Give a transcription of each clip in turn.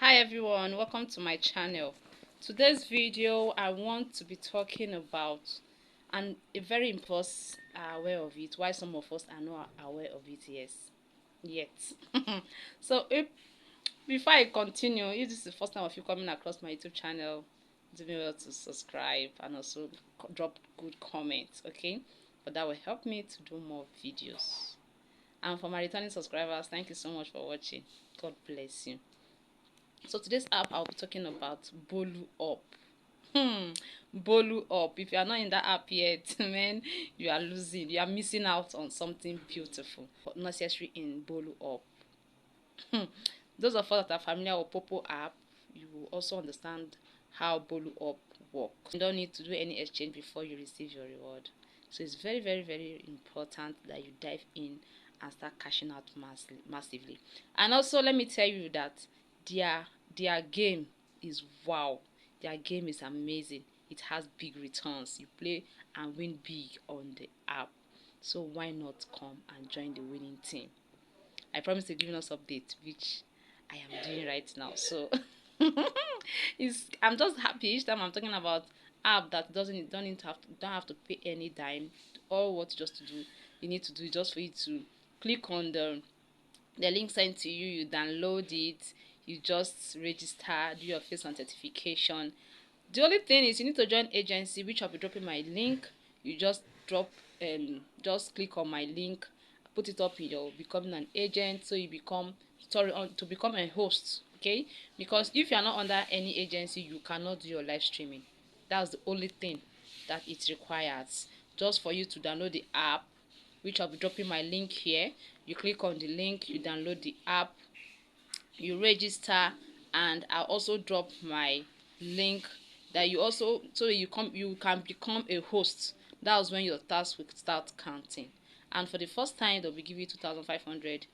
Hi everyone, welcome to my channel. Today's video I want to be talking about a very important aware of it, why some of us are not aware of it yet. So before I continue, if this is the first time of you coming across my YouTube channel, do me well to subscribe and also drop good comments, okay? But that will help me to do more videos. And for my returning subscribers, thank you so much for watching. God bless you. So today's app I'll be talking about BoloUp. BoloUp. If you are not in that app yet, man, you are losing. You are missing out on something beautiful, but necessary in BoloUp. Those of us that are familiar with Popo app, you will also understand how BoloUp works. You don't need to do any exchange before you receive your reward. So it's very, very, very important that you dive in and start cashing out massively. And also, let me tell you that their game is wow. Their game is amazing. It has big returns. You play and win big on the app. So why not come and join the winning team? I promise to give us update, which I am doing right now. So I'm just happy each time I'm talking about app that don't have to pay any dime. All what just to do you need to do is just for you to click on the link sent to you, you download it, you just register, do your face authentication. The only thing is you need to join agency, which I'll be dropping my link. You just just click on my link, put it up in your becoming an agent, so you become to become a host, okay? Because if you are not under any agency, you cannot do your live streaming. That's the only thing that it requires, just for you to download the app, which I'll be dropping my link here. You click on the link, you download the app, you register, and I'll also drop my link that you also, so you can become a host. That's when your task will start counting. And for the first time, they'll be giving you 2,500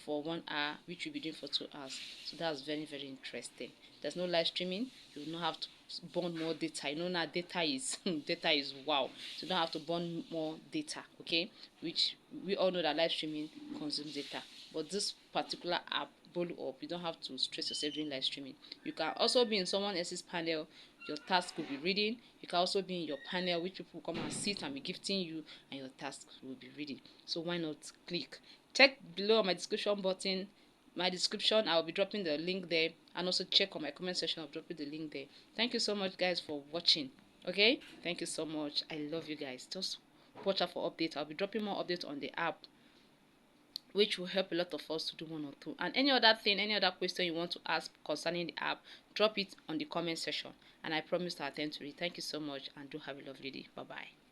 for 1 hour, which you'll be doing for 2 hours. So that's very, very interesting. There's no live streaming. You will not have to burn more data. You know now data is data is wow. So you don't have to burn more data, okay? Which we all know that live streaming consumes data. But this particular app, BoloUp, you don't have to stress yourself doing live streaming. You can also be in someone else's panel. Your task will be reading. You can also be in your panel, which people come and sit and be gifting you, and your task will be reading. So why not click? Check below my description button. My description, I'll be dropping the link there, and also check on my comment section. I'll drop the link there. Thank you so much, guys, for watching. Okay, thank you so much. I love you guys. Just watch out for updates. I'll be dropping more updates on the app, which will help a lot of us to do one or two. And any other thing, any other question you want to ask concerning the app, drop it on the comment section, and I promise to attend to it. Thank you so much, and do have a lovely day. Bye bye.